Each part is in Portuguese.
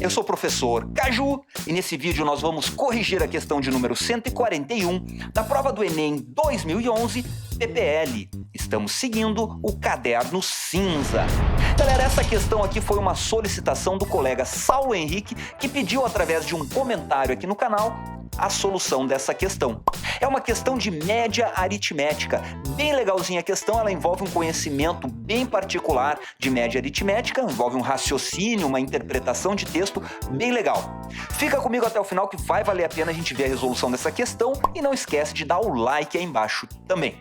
Eu sou o professor Caju e nesse vídeo nós vamos corrigir a questão de número 141 da prova do Enem 2011 PPL. Estamos seguindo o caderno cinza. Galera, essa questão aqui foi uma solicitação do colega Saulo Henrique, que pediu através de um comentário aqui no canal a solução dessa questão. É uma questão de média aritmética. Bem legalzinha a questão, ela envolve um conhecimento bem particular de média aritmética, envolve um raciocínio, uma interpretação de texto bem legal. Fica comigo até o final que vai valer a pena a gente ver a resolução dessa questão e não esquece de dar o like aí embaixo também.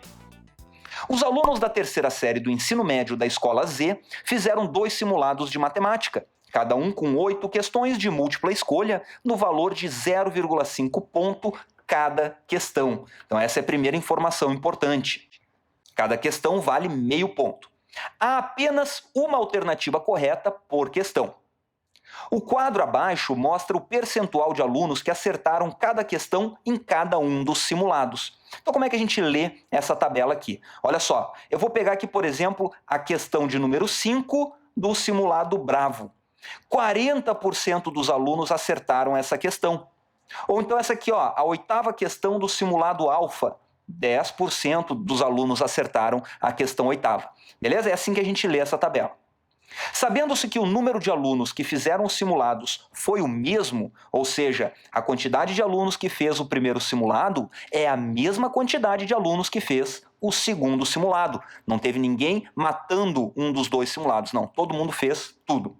Os alunos da terceira série do ensino médio da Escola Z fizeram 2 simulados de matemática, cada um com 8 questões de múltipla escolha, no valor de 0,5 ponto cada questão. Então essa é a primeira informação importante. Cada questão vale meio ponto. Há apenas uma alternativa correta por questão. O quadro abaixo mostra o percentual de alunos que acertaram cada questão em cada um dos simulados. Então como é que a gente lê essa tabela aqui? Olha só, eu vou pegar aqui, por exemplo, a questão de número 5 do simulado Bravo. 40% dos alunos acertaram essa questão. Ou então essa aqui, ó, a 8ª questão do simulado Alfa. 10% dos alunos acertaram a questão 8ª. Beleza? É assim que a gente lê essa tabela. Sabendo-se que o número de alunos que fizeram os simulados foi o mesmo, ou seja, a quantidade de alunos que fez o primeiro simulado é a mesma quantidade de alunos que fez o segundo simulado. Não teve ninguém matando um dos 2 simulados, não. Todo mundo fez tudo.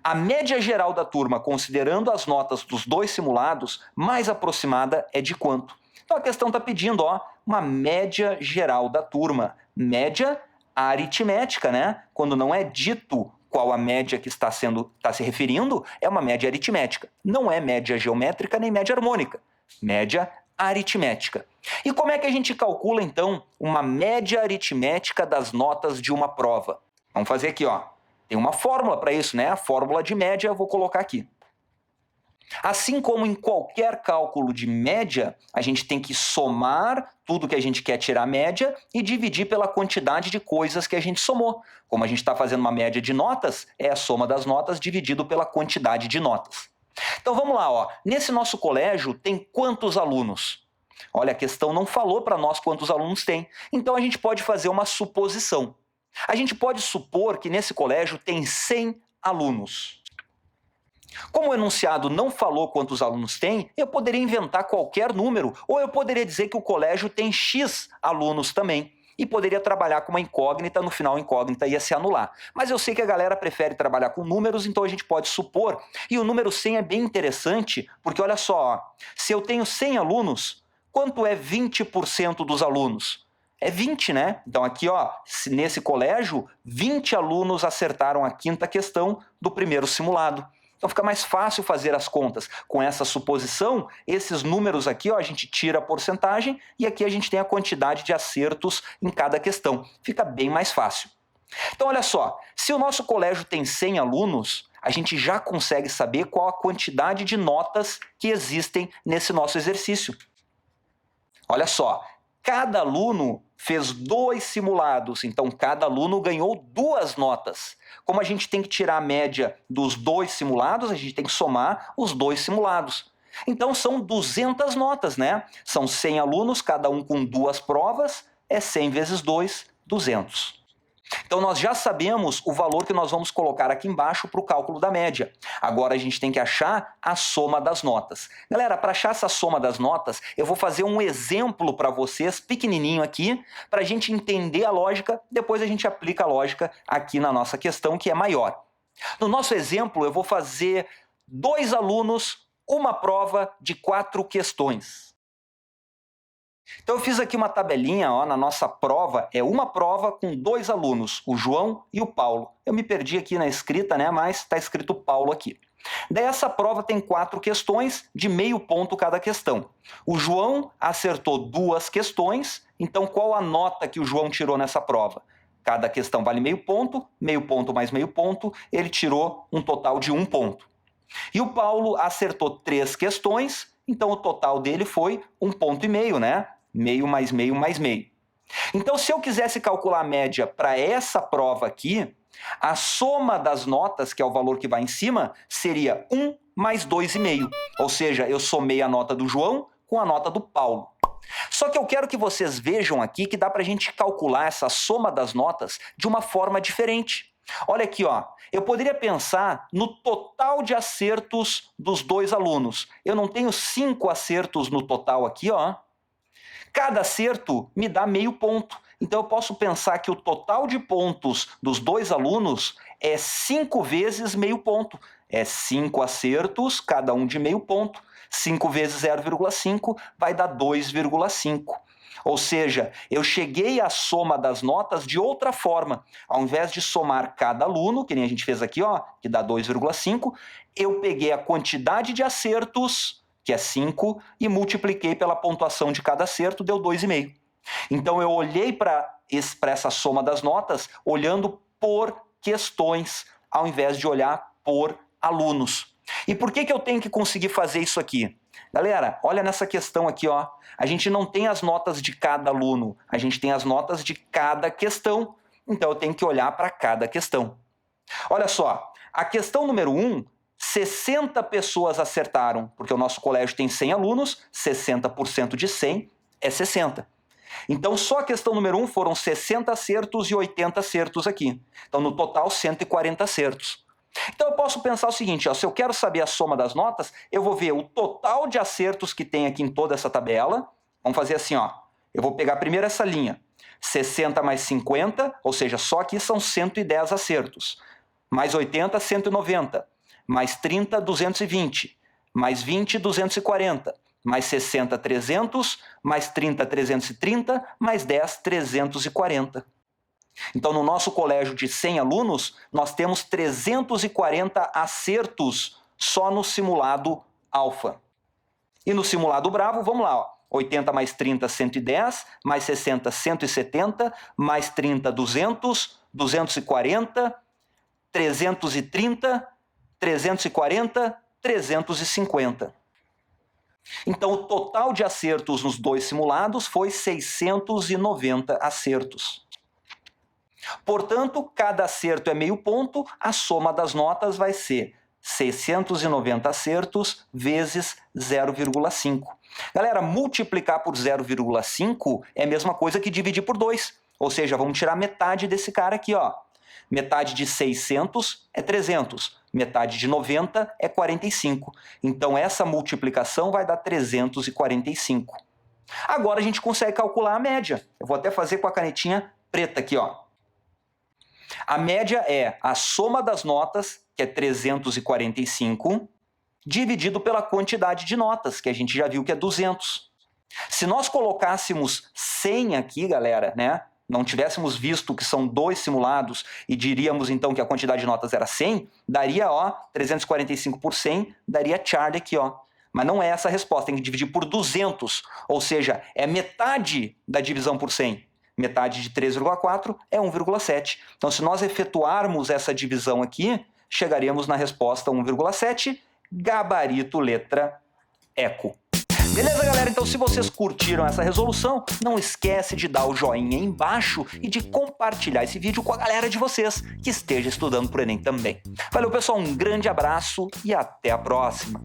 A média geral da turma, considerando as notas dos 2 simulados, mais aproximada é de quanto? Então a questão está pedindo, ó, uma média geral da turma. Média aritmética, né? Quando não é dito qual a média que está se referindo, é uma média aritmética. Não é média geométrica nem média harmônica. Média aritmética. E como é que a gente calcula, então, uma média aritmética das notas de uma prova? Vamos fazer aqui, ó. Tem uma fórmula para isso, né? A fórmula de média eu vou colocar aqui. Assim como em qualquer cálculo de média, a gente tem que somar tudo que a gente quer tirar a média e dividir pela quantidade de coisas que a gente somou. Como a gente está fazendo uma média de notas, é a soma das notas dividido pela quantidade de notas. Então vamos lá, ó. Nesse nosso colégio tem quantos alunos? Olha, a questão não falou para nós quantos alunos tem. Então a gente pode fazer uma suposição. A gente pode supor que nesse colégio tem 100 alunos. Como o enunciado não falou quantos alunos tem, eu poderia inventar qualquer número, ou eu poderia dizer que o colégio tem X alunos também, e poderia trabalhar com uma incógnita, no final a incógnita ia se anular. Mas eu sei que a galera prefere trabalhar com números, então a gente pode supor, e o número 100 é bem interessante, porque olha só, ó, se eu tenho 100 alunos, quanto é 20% dos alunos? É 20, né? Então aqui, ó, nesse colégio, 20 alunos acertaram a 5ª questão do primeiro simulado. Então fica mais fácil fazer as contas. Com essa suposição, esses números aqui, ó, a gente tira a porcentagem e aqui a gente tem a quantidade de acertos em cada questão. Fica bem mais fácil. Então olha só, se o nosso colégio tem 100 alunos, a gente já consegue saber qual a quantidade de notas que existem nesse nosso exercício. Olha só, cada aluno fez 2 simulados, então cada aluno ganhou 2 notas. Como a gente tem que tirar a média dos 2 simulados, a gente tem que somar os 2 simulados. Então são 200 notas, né? São 100 alunos, cada um com 2 provas, é 100 vezes 2, 200. Então nós já sabemos o valor que nós vamos colocar aqui embaixo para o cálculo da média. Agora a gente tem que achar a soma das notas. Galera, para achar essa soma das notas, eu vou fazer um exemplo para vocês, pequenininho aqui, para a gente entender a lógica, depois a gente aplica a lógica aqui na nossa questão, que é maior. No nosso exemplo, eu vou fazer 2 alunos, uma prova de 4 questões. Então eu fiz aqui uma tabelinha, ó, na nossa prova, é uma prova com 2 alunos, o João e o Paulo. Eu me perdi aqui na escrita, né, mas está escrito Paulo aqui. Daí essa prova tem 4 questões de meio ponto cada questão. O João acertou 2 questões, então qual a nota que o João tirou nessa prova? Cada questão vale meio ponto mais meio ponto, ele tirou um total de 1 ponto. E o Paulo acertou 3 questões, então o total dele foi 1,5 ponto, né? Meio mais meio mais meio. Então, se eu quisesse calcular a média para essa prova aqui, A soma das notas, que é o valor que vai em cima, seria 1 mais 2,5. Ou seja, eu somei a nota do João com a nota do Paulo. Só que eu quero que vocês vejam aqui que dá para a gente calcular essa soma das notas de uma forma diferente. Olha aqui, ó. Eu poderia pensar no total de acertos dos dois alunos. Eu não tenho 5 acertos no total aqui, ó. Cada acerto me dá meio ponto. Então eu posso pensar que o total de pontos dos dois alunos é 5 vezes meio ponto. É 5 acertos, cada um de meio ponto. 5 vezes 0,5 vai dar 2,5. Ou seja, eu cheguei à soma das notas de outra forma. Ao invés de somar cada aluno, que nem a gente fez aqui, ó, que dá 2,5, eu peguei a quantidade de acertos, que é 5, e multipliquei pela pontuação de cada acerto, deu 2,5. Então eu olhei para essa soma das notas olhando por questões, ao invés de olhar por alunos. E por que eu tenho que conseguir fazer isso aqui? Galera, olha nessa questão aqui, ó. A gente não tem as notas de cada aluno, a gente tem as notas de cada questão. Então eu tenho que olhar para cada questão. Olha só, a questão número 1, 60 pessoas acertaram, porque o nosso colégio tem 100 alunos, 60% de 100 é 60. Então só a questão número 1 foram 60 acertos e 80 acertos aqui. Então no total 140 acertos. Então eu posso pensar o seguinte, ó, se eu quero saber a soma das notas, eu vou ver o total de acertos que tem aqui em toda essa tabela. Vamos fazer assim, ó. Eu vou pegar primeiro essa linha. 60 mais 50, ou seja, só aqui são 110 acertos. Mais 80, 190. Mais 30, 220. Mais 20, 240. Mais 60, 300. Mais 30, 330. Mais 10, 340. Então, no nosso colégio de 100 alunos, nós temos 340 acertos só no simulado alfa. E no simulado bravo, vamos lá, ó. 80 mais 30, 110, mais 60, 170, mais 30, 200, 240, 330, 340, 350. Então, o total de acertos nos dois simulados foi 690 acertos. Portanto, cada acerto é meio ponto, a soma das notas vai ser 690 acertos vezes 0,5. Galera, multiplicar por 0,5 é a mesma coisa que dividir por 2. Ou seja, vamos tirar metade desse cara aqui, ó. Metade de 600 é 300. Metade de 90 é 45. Então, essa multiplicação vai dar 345. Agora a gente consegue calcular a média. Eu vou até fazer com a canetinha preta aqui, ó. A média é a soma das notas, que é 345, dividido pela quantidade de notas, que a gente já viu que é 200. Se nós colocássemos 100 aqui, galera, né? Não tivéssemos visto que são dois simulados e diríamos então que a quantidade de notas era 100, daria, ó, 345 por 100, daria Charlie aqui, ó. Mas não é essa a resposta, tem que dividir por 200, ou seja, é metade da divisão por 100. Metade de 3,4 é 1,7. Então, se nós efetuarmos essa divisão aqui, chegaríamos na resposta 1,7, gabarito letra eco. Beleza, galera? Então, se vocês curtiram essa resolução, não esquece de dar o joinha aí embaixo e de compartilhar esse vídeo com a galera de vocês que esteja estudando pro Enem também. Valeu, pessoal, um grande abraço e até a próxima!